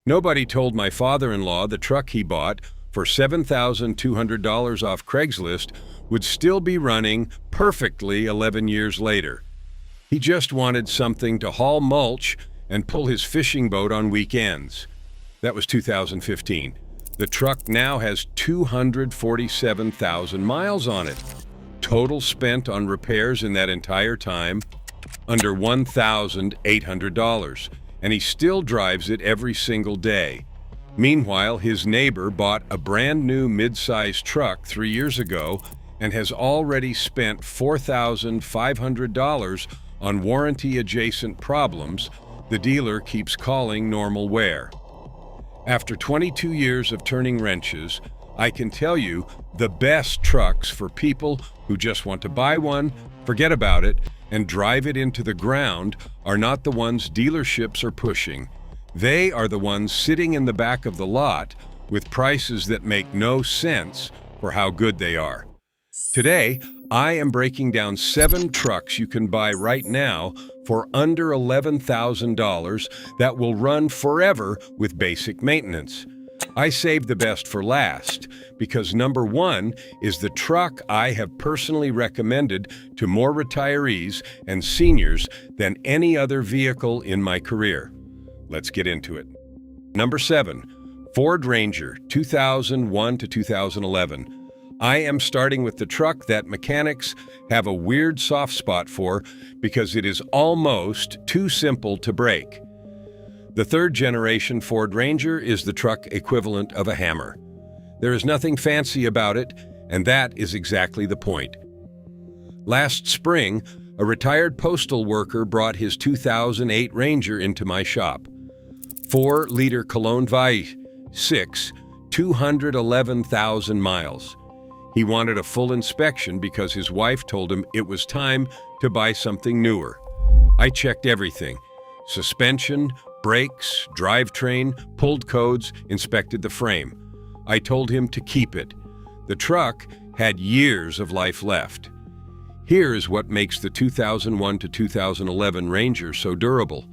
Nobody told my father-in-law the truck he bought for $7,200 off Craigslist would still be running perfectly 11 years later. He just wanted something to haul mulch and pull his fishing boat on weekends. That was 2015. The truck now has 247,000 miles on it. Total spent on repairs in that entire time, under $1,800, and he still drives it every single day. Meanwhile, his neighbor bought a brand new mid-sized truck 3 years ago and has already spent $4,500 on warranty-adjacent problems the dealer keeps calling normal wear. After 22 years of turning wrenches, I can tell you the best trucks for people who just want to buy one, forget about it, and drive it into the ground are not the ones dealerships are pushing. They are the ones sitting in the back of the lot with prices that make no sense for how good they are. Today, I am breaking down 7 trucks you can buy right now for under $11,000 that will run forever with basic maintenance. I saved the best for last because number 1 is the truck I have personally recommended to more retirees and seniors than any other vehicle in my career. Let's get into it. Number 7, Ford Ranger, 2001 to 2011. I am starting with the truck that mechanics have a weird soft spot for because it is almost too simple to break. The 3rd generation Ford Ranger is the truck equivalent of a hammer. There is nothing fancy about it, and that is exactly the point. Last spring, a retired postal worker brought his 2008 Ranger into my shop. 4-liter Cologne V6, 211,000 miles. He wanted a full inspection because his wife told him it was time to buy something newer. I checked everything: suspension, brakes, drivetrain, pulled codes, inspected the frame. I told him to keep it. The truck had years of life left. Here is what makes the 2001 to 2011 Ranger so durable.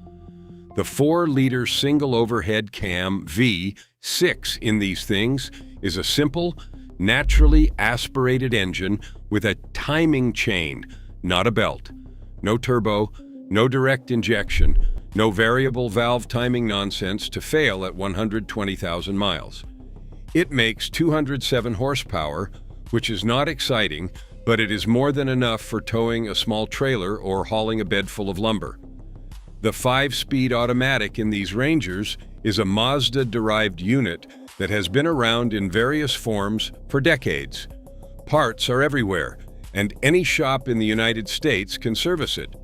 The 4-liter single overhead cam V6 in these things is a simple, naturally aspirated engine with a timing chain, not a belt. No turbo, no direct injection, no variable valve timing nonsense to fail at 120,000 miles. It makes 207 horsepower, which is not exciting, but it is more than enough for towing a small trailer or hauling a bed full of lumber. The 5-speed automatic in these Rangers is a Mazda-derived unit that has been around in various forms for decades. Parts are everywhere, and any shop in the United States can service it.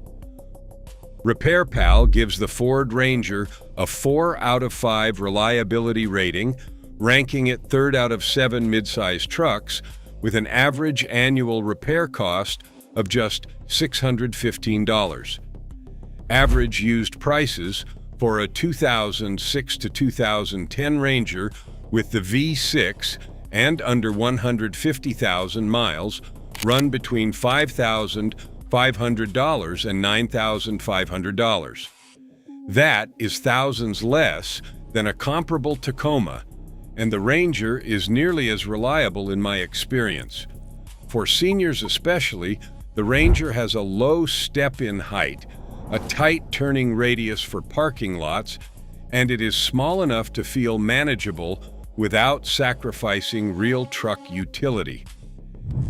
RepairPal gives the Ford Ranger a 4 out of 5 reliability rating, ranking it 3rd out of 7 mid-size trucks with an average annual repair cost of just $615. Average used prices for a 2006 to 2010 Ranger with the V6 and under 150,000 miles run between $5,500 and $9,500. That is thousands less than a comparable Tacoma, and the Ranger is nearly as reliable in my experience. For seniors especially, the Ranger has a low step-in height, a tight turning radius for parking lots, and it is small enough to feel manageable without sacrificing real truck utility.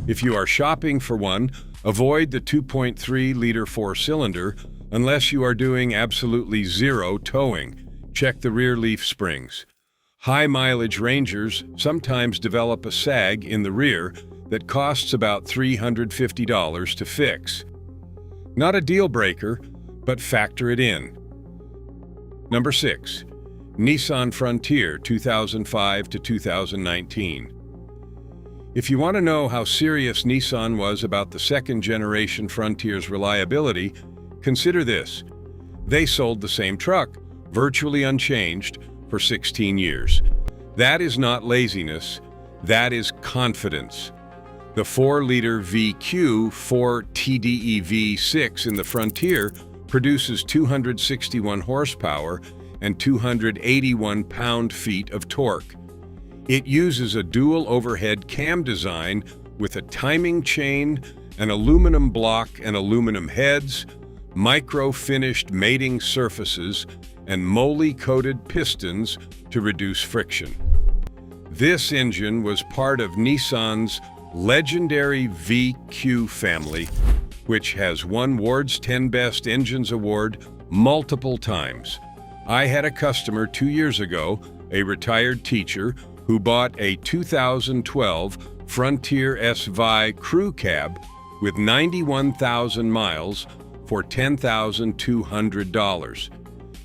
If you are shopping for one, avoid the 2.3-liter 4-cylinder unless you are doing absolutely zero towing. Check the rear leaf springs. High-mileage Rangers sometimes develop a sag in the rear that costs about $350 to fix. Not a deal breaker, but factor it in. Number 6. Nissan Frontier 2005 to 2019. If you want to know how serious Nissan was about the 2nd-generation Frontier's reliability, consider this. They sold the same truck, virtually unchanged, for 16 years. That is not laziness, that is confidence. The 4-liter VQ 4 TDE V6 in the Frontier produces 261 horsepower and 281 pound-feet of torque. It uses a dual overhead cam design with a timing chain, an aluminum block and aluminum heads, micro-finished mating surfaces, and moly-coated pistons to reduce friction. This engine was part of Nissan's legendary VQ family, which has won Ward's 10 Best Engines Award multiple times. I had a customer 2 years ago, a retired teacher, who bought a 2012 Frontier SV crew cab with 91,000 miles for $10,200.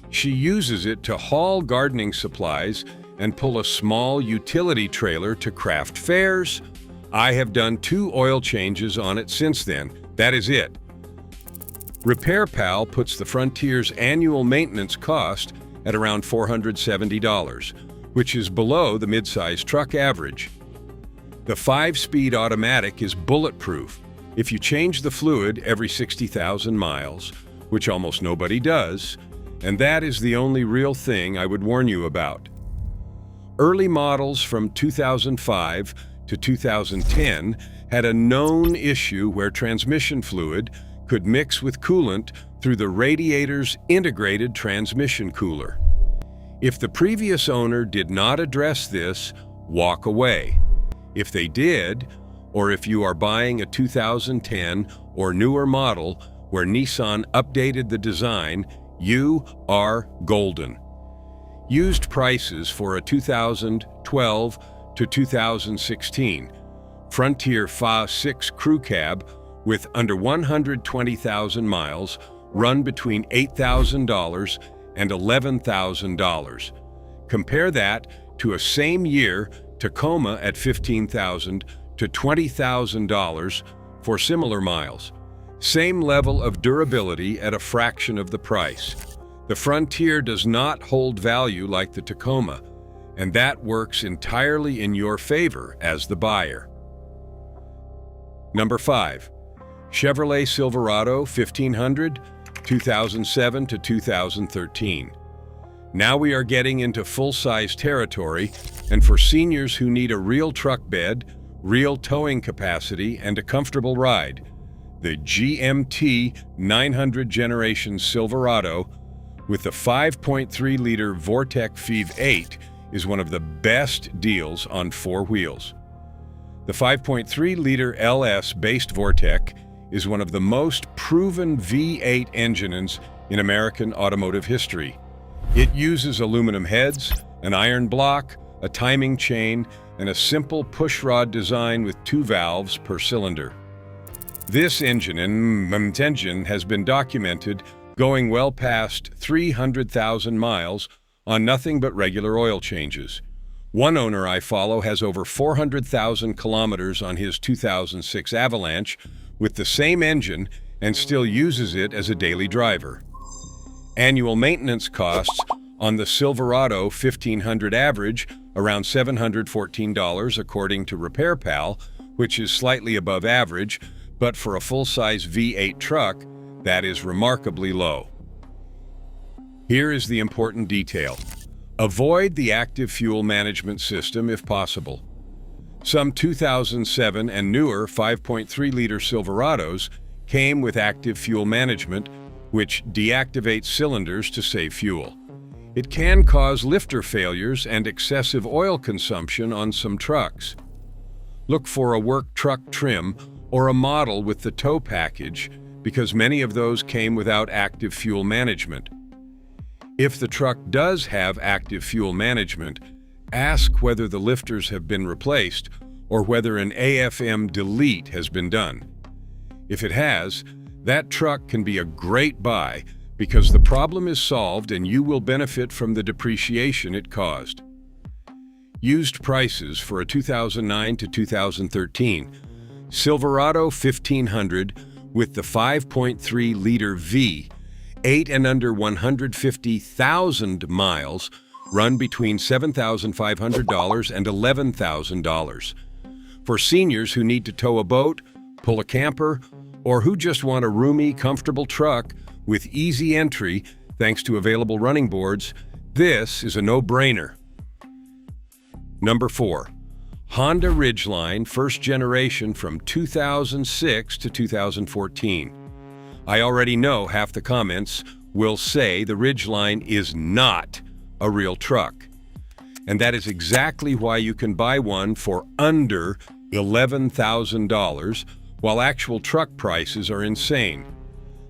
She uses it to haul gardening supplies and pull a small utility trailer to craft fairs. I have done 2 oil changes on it since then. That is it. RepairPal puts the Frontier's annual maintenance cost at around $470, which is below the midsize truck average. The 5-speed automatic is bulletproof. If you change the fluid every 60,000 miles, which almost nobody does, and that is the only real thing I would warn you about. Early models from 2005 to 2010 had a known issue where transmission fluid could mix with coolant through the radiator's integrated transmission cooler. If the previous owner did not address this, walk away. If they did, or if you are buying a 2010 or newer model where Nissan updated the design, you are golden. Used prices for a 2012 to 2016 Frontier FA6 crew cab with under 120,000 miles run between $8,000 and $11,000. Compare that to a same year Tacoma at $15,000 to $20,000 for similar miles. Same level of durability at a fraction of the price. The Frontier does not hold value like the Tacoma, and that works entirely in your favor as the buyer. Number 5. Chevrolet Silverado 1500, 2007 to 2013. Now we are getting into full-size territory, and for seniors who need a real truck bed, real towing capacity, and a comfortable ride, the GMT 900 Generation Silverado with the 5.3-liter Vortec Fev 8 is one of the best deals on 4 wheels. The 5.3-liter LS-based Vortec is one of the most proven V8 engines in American automotive history. It uses aluminum heads, an iron block, a timing chain, and a simple pushrod design with 2 valves per cylinder. This engine has been documented going well past 300,000 miles on nothing but regular oil changes. One owner I follow has over 400,000 kilometers on his 2006 Avalanche with the same engine and still uses it as a daily driver. Annual maintenance costs on the Silverado 1500 average around $714 according to RepairPal, which is slightly above average, but for a full-size V8 truck, that is remarkably low. Here is the important detail. Avoid the active fuel management system if possible. Some 2007 and newer 5.3-liter Silverados came with active fuel management, which deactivates cylinders to save fuel. It can cause lifter failures and excessive oil consumption on some trucks. Look for a work truck trim or a model with the tow package, because many of those came without active fuel management. If the truck does have active fuel management, ask whether the lifters have been replaced or whether an AFM delete has been done. If it has, that truck can be a great buy because the problem is solved and you will benefit from the depreciation it caused. Used prices for a 2009 to 2013 Silverado 1500 with the 5.3-liter V, 8 and under 150,000 miles, run between $7,500 and $11,000. For seniors who need to tow a boat, pull a camper, or who just want a roomy, comfortable truck with easy entry thanks to available running boards, This is a no-brainer. Number 4. Honda Ridgeline first generation from 2006 to 2014. I already know half the comments will say the Ridgeline is not a real truck. And that is exactly why you can buy one for under $11,000, while actual truck prices are insane.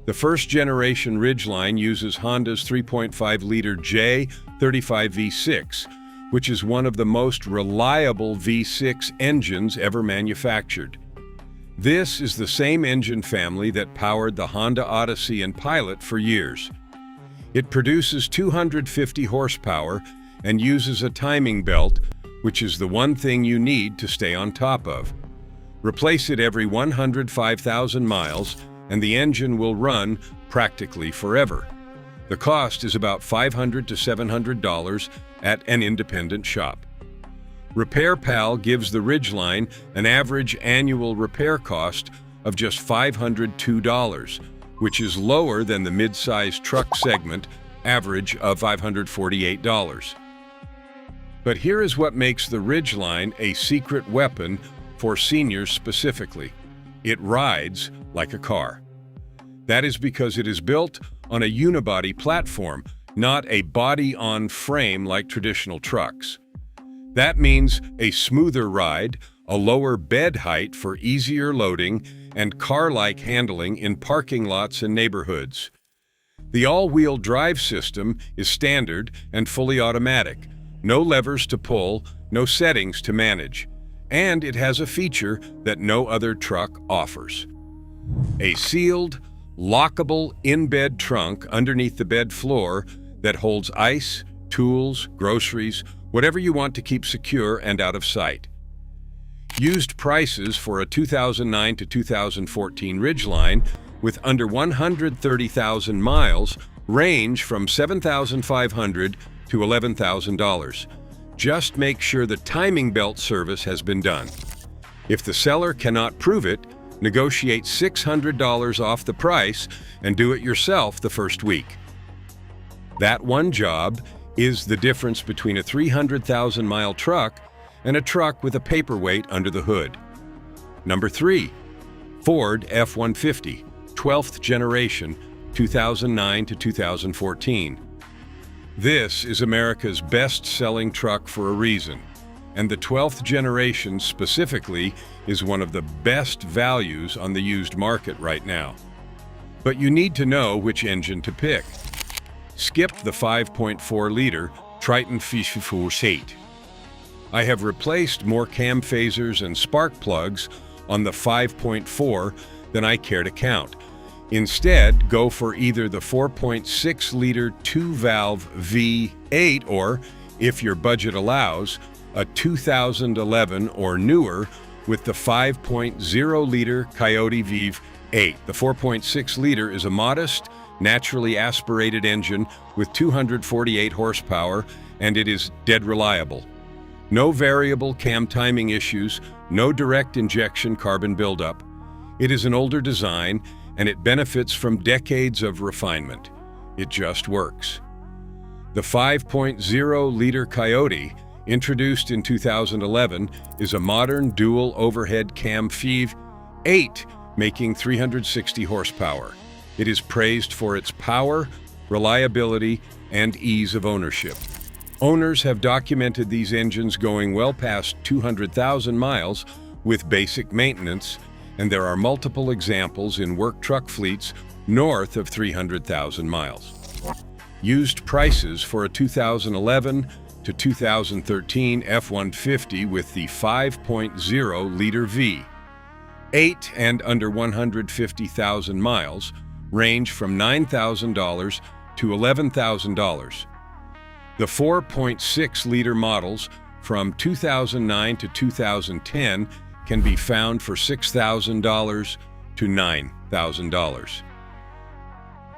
The first generation Ridgeline uses Honda's 3.5-liter J35 V6, which is one of the most reliable V6 engines ever manufactured. This is the same engine family that powered the Honda Odyssey and Pilot for years. It produces 250 horsepower and uses a timing belt, which is the one thing you need to stay on top of. Replace it every 105,000 miles, and the engine will run practically forever. The cost is about $500 to $700 at an independent shop. Repair Pal gives the Ridgeline an average annual repair cost of just $502, which is lower than the mid-size truck segment average of $548. But here is what makes the Ridgeline a secret weapon for seniors specifically. It rides like a car. That is because it is built on a unibody platform, not a body-on-frame like traditional trucks. That means a smoother ride, a lower bed height for easier loading, and car-like handling in parking lots and neighborhoods. The all-wheel drive system is standard and fully automatic. No levers to pull, no settings to manage. And it has a feature that no other truck offers: a sealed, lockable in-bed trunk underneath the bed floor that holds ice, tools, groceries, whatever you want to keep secure and out of sight. Used prices for a 2009 to 2014 Ridgeline with under 130,000 miles range from $7,500 to $11,000. Just make sure the timing belt service has been done. If the seller cannot prove it, negotiate $600 off the price and do it yourself the first week. That one job is the difference between a 300,000-mile truck and a truck with a paperweight under the hood. Number 3. Ford F-150, 12th generation, 2009 to 2014. This is America's best-selling truck for a reason, and the 12th generation specifically is one of the best values on the used market right now. But you need to know which engine to pick. Skip the 5.4-liter Triton V8. I have replaced more cam phasers and spark plugs on the 5.4 than I care to count. Instead, go for either the 4.6-liter 2-valve V8 or, if your budget allows, a 2011 or newer with the 5.0-liter Coyote V8. The 4.6-liter is a modest, naturally aspirated engine with 248 horsepower, and it is dead reliable. No variable cam timing issues, no direct injection carbon buildup. It is an older design, and it benefits from decades of refinement. It just works. The 5.0-liter Coyote, introduced in 2011, is a modern dual overhead cam V8, making 360 horsepower. It is praised for its power, reliability, and ease of ownership. Owners have documented these engines going well past 200,000 miles with basic maintenance, and there are multiple examples in work truck fleets north of 300,000 miles. Used prices for a 2011 to 2013 F-150 with the 5.0-liter V8 and under 150,000 miles range from $9,000 to $11,000. The 4.6-liter models from 2009 to 2010 can be found for $6,000 to $9,000.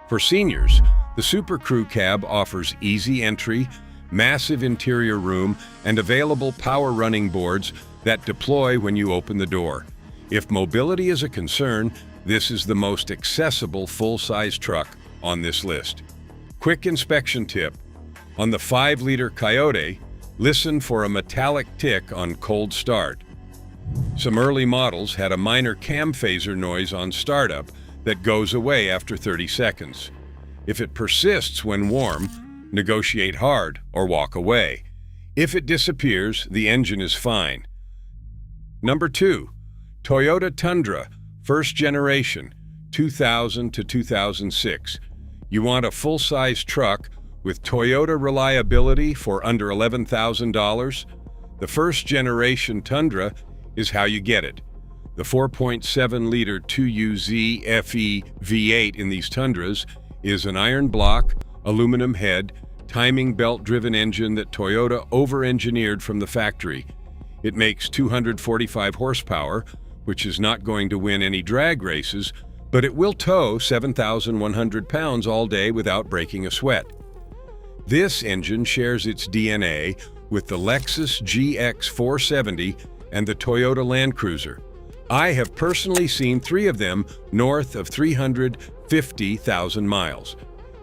For seniors, the Super Crew Cab offers easy entry, massive interior room, and available power running boards that deploy when you open the door. If mobility is a concern, this is the most accessible full-size truck on this list. Quick inspection tip: On the 5-liter Coyote, listen for a metallic tick on cold start. Some early models had a minor cam phaser noise on startup that goes away after 30 seconds. If it persists when warm, negotiate hard or walk away. If it disappears, the engine is fine. Number 2, Toyota Tundra, first generation, 2000 to 2006. You want a full-size truck with Toyota reliability for under $11,000? The first generation Tundra is how you get it. The 4.7-liter 2UZ FE V8 in these Tundras is an iron block, aluminum head, timing belt-driven engine that Toyota over-engineered from the factory. It makes 245 horsepower, which is not going to win any drag races, but it will tow 7,100 pounds all day without breaking a sweat. This engine shares its DNA with the Lexus GX 470 and the Toyota Land Cruiser. I have personally seen 3 of them north of 350,000 miles.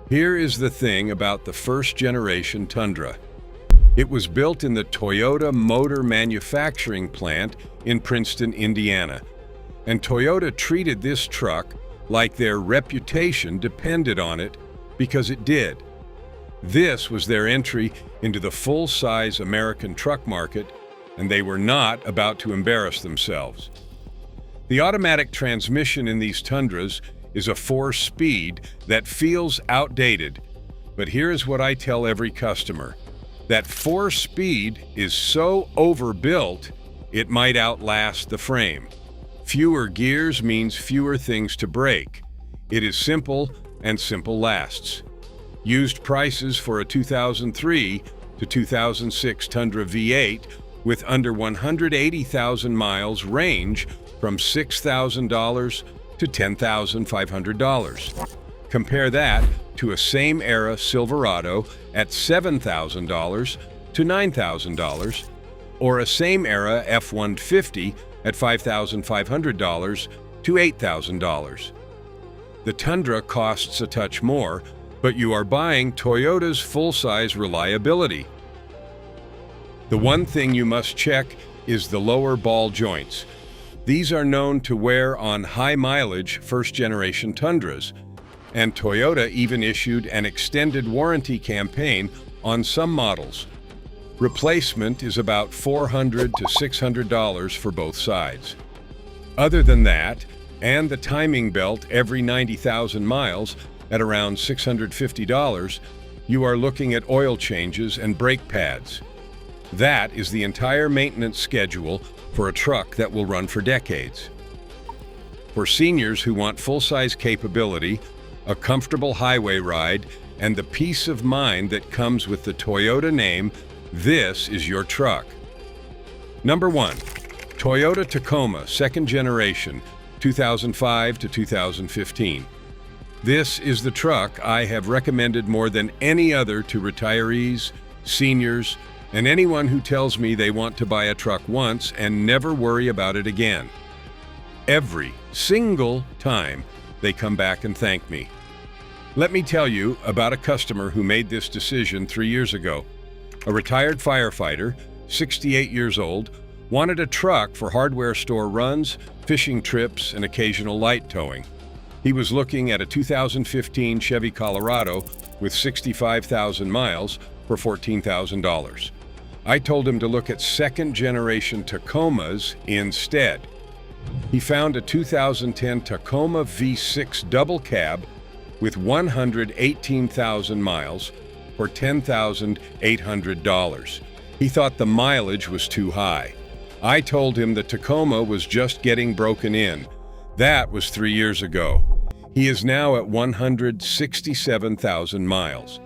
Here is the thing about the first generation Tundra. It was built in the Toyota Motor Manufacturing Plant in Princeton, Indiana. And Toyota treated this truck like their reputation depended on it, because it did. This was their entry into the full-size American truck market, and they were not about to embarrass themselves. The automatic transmission in these Tundras is a 4-speed that feels outdated, but here is what I tell every customer. That 4-speed is so overbuilt, it might outlast the frame. Fewer gears means fewer things to break. It is simple, and simple lasts. Used prices for a 2003 to 2006 Tundra V8 with under 180,000 miles range from $6,000 to $10,500. Compare that to a same-era Silverado at $7,000 to $9,000, or a same-era F-150 at $5,500 to $8,000. The Tundra costs a touch more, but you are buying Toyota's full-size reliability. The one thing you must check is the lower ball joints. These are known to wear on high-mileage first-generation Tundras, and Toyota even issued an extended warranty campaign on some models. Replacement is about $400 to $600 for both sides. Other than that, and the timing belt every 90,000 miles at around $650, you are looking at oil changes and brake pads. That is the entire maintenance schedule for a truck that will run for decades. For seniors who want full-size capability, a comfortable highway ride, and the peace of mind that comes with the Toyota name, this is your truck. Number 1, Toyota Tacoma, second generation, 2005 to 2015. This is the truck I have recommended more than any other to retirees, seniors, and anyone who tells me they want to buy a truck once and never worry about it again. Every single time they come back and thank me. Let me tell you about a customer who made this decision 3 years ago. A retired firefighter, 68 years old, wanted a truck for hardware store runs, fishing trips, and occasional light towing. He was looking at a 2015 Chevy Colorado with 65,000 miles for $14,000. I told him to look at second-generation Tacomas instead. He found a 2010 Tacoma V6 double cab with 118,000 miles for $10,800. He thought the mileage was too high. I told him the Tacoma was just getting broken in. That was 3 years ago. He is now at 167,000 miles.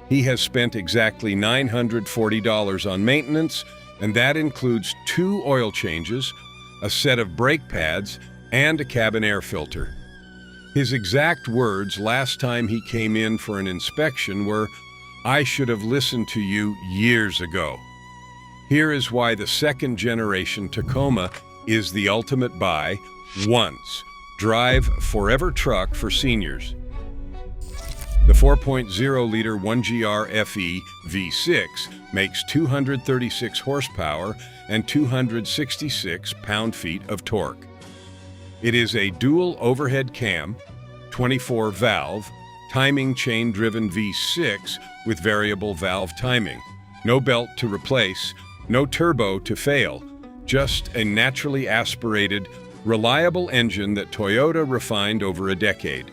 He has spent exactly $940 on maintenance, and that includes 2 oil changes, a set of brake pads, and a cabin air filter. His exact words last time he came in for an inspection were, "I should have listened to you years ago." Here is why the second-generation Tacoma is the ultimate buy once. Drive forever truck for seniors. The 4.0-liter 1GR FE V6 makes 236 horsepower and 266 pound-feet of torque. It is a dual overhead cam, 24-valve, timing chain-driven V6 with variable valve timing. No belt to replace, no turbo to fail, just a naturally aspirated, reliable engine that Toyota refined over a decade.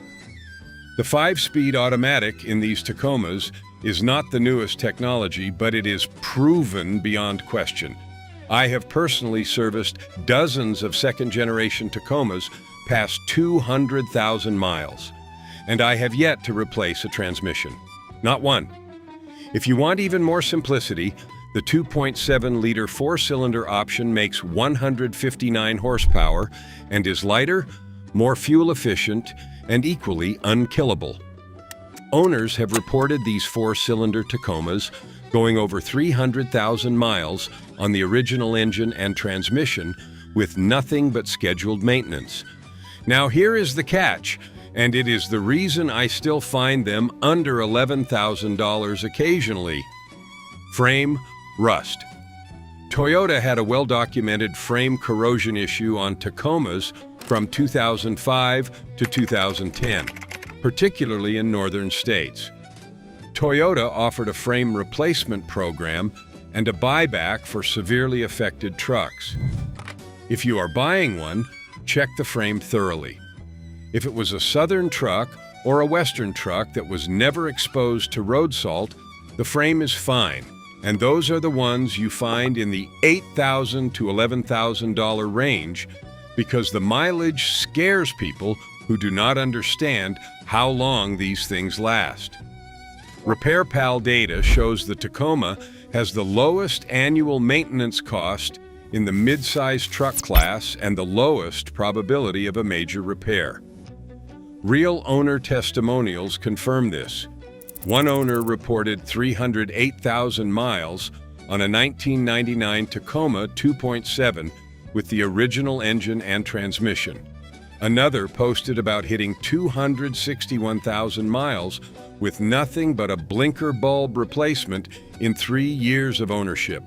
The 5-speed automatic in these Tacomas is not the newest technology, but it is proven beyond question. I have personally serviced dozens of second-generation Tacomas past 200,000 miles, and I have yet to replace a transmission. Not one. If you want even more simplicity, the 2.7-liter 4-cylinder option makes 159 horsepower and is lighter, more fuel efficient, and equally unkillable. Owners have reported these 4-cylinder Tacomas going over 300,000 miles on the original engine and transmission with nothing but scheduled maintenance. Now here is the catch, and it is the reason I still find them under $11,000 occasionally. Frame rust. Toyota had a well-documented frame corrosion issue on Tacomas from 2005 to 2010, particularly in northern states. Toyota offered a frame replacement program and a buyback for severely affected trucks. If you are buying one, check the frame thoroughly. If it was a southern truck or a western truck that was never exposed to road salt, the frame is fine, and those are the ones you find in the $8,000 to $11,000 range, because the mileage scares people who do not understand how long these things last. RepairPal data shows the Tacoma has the lowest annual maintenance cost in the mid-size truck class and the lowest probability of a major repair. Real owner testimonials confirm this. One owner reported 308,000 miles on a 1999 Tacoma 2.7 with the original engine and transmission. Another posted about hitting 261,000 miles with nothing but a blinker bulb replacement in 3 years of ownership.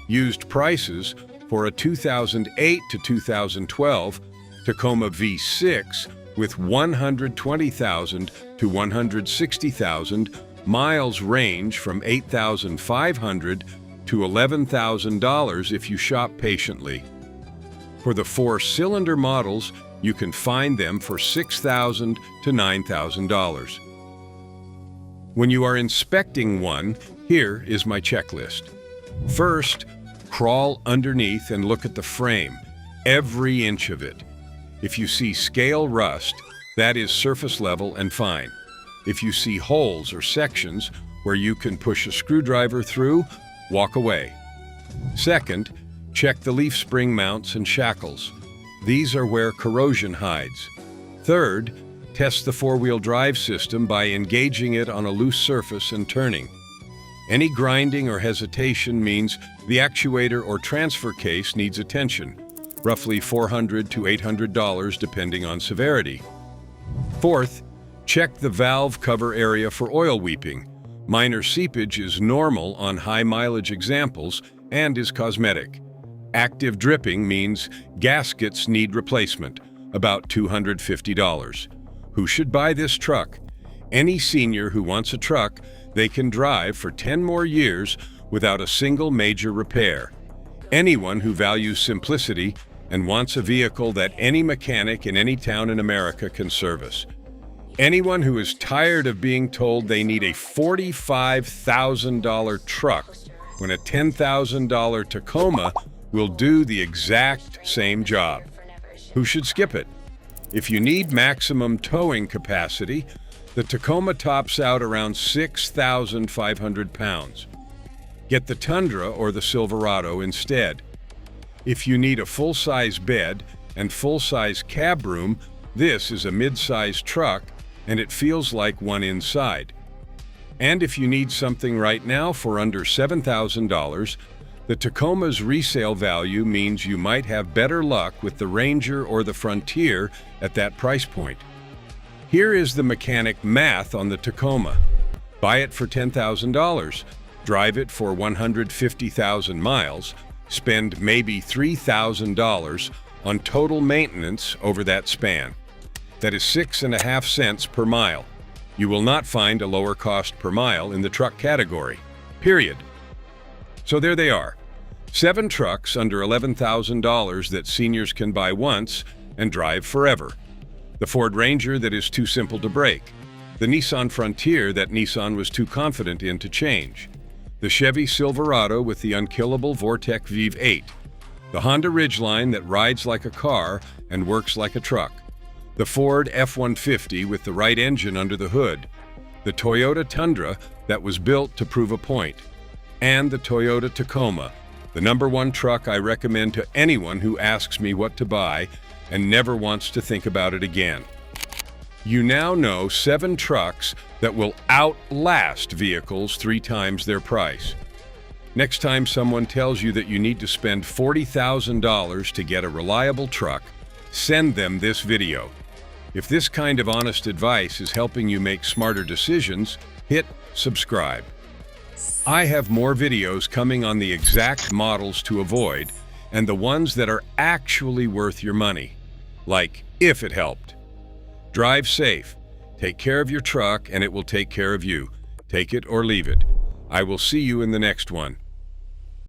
Used prices for a 2008 to 2012 Tacoma V6 with 120,000 to 160,000 miles range from $8,500 to $11,000 if you shop patiently. For the 4-cylinder models, you can find them for $6,000 to $9,000. When you are inspecting one, here is my checklist. First, crawl underneath and look at the frame, every inch of it. If you see scale rust, that is surface level and fine. If you see holes or sections where you can push a screwdriver through, walk away. Second, check the leaf spring mounts and shackles. These are where corrosion hides. Third, test the 4-wheel drive system by engaging it on a loose surface and turning. Any grinding or hesitation means the actuator or transfer case needs attention, roughly $400 to $800 depending on severity. Fourth, check the valve cover area for oil weeping. Minor seepage is normal on high-mileage examples and is cosmetic. Active dripping means gaskets need replacement, about $250. Who should buy this truck? Any senior who wants a truck they can drive for 10 more years without a single major repair. Anyone who values simplicity and wants a vehicle that any mechanic in any town in America can service. Anyone who is tired of being told they need a $45,000 truck when a $10,000 Tacoma will do the exact same job. Who should skip it? If you need maximum towing capacity, the Tacoma tops out around 6,500 pounds. Get the Tundra or the Silverado instead. If you need a full-size bed and full-size cab room, this is a mid-size truck and it feels like one inside. And if you need something right now for under $7,000, the Tacoma's resale value means you might have better luck with the Ranger or the Frontier at that price point. Here is the mechanic math on the Tacoma. Buy it for $10,000, drive it for 150,000 miles, spend maybe $3,000 on total maintenance over that span. That is 6.5 cents per mile. You will not find a lower cost per mile in the truck category, period. So there they are. 7 trucks under $11,000 that seniors can buy once and drive forever. The Ford Ranger that is too simple to break. The Nissan Frontier that Nissan was too confident in to change. The Chevy Silverado with the unkillable Vortec Vive 8. The Honda Ridgeline that rides like a car and works like a truck. The Ford F-150 with the right engine under the hood. The Toyota Tundra that was built to prove a point. And the Toyota Tacoma, the #1 truck I recommend to anyone who asks me what to buy and never wants to think about it again. You now know 7 trucks that will outlast vehicles 3 times their price. Next time someone tells you that you need to spend $40,000 to get a reliable truck, send them this video. If this kind of honest advice is helping you make smarter decisions, hit subscribe. I have more videos coming on the exact models to avoid and the ones that are actually worth your money. Like, if it helped. Drive safe. Take care of your truck and it will take care of you. Take it or leave it. I will see you in the next one.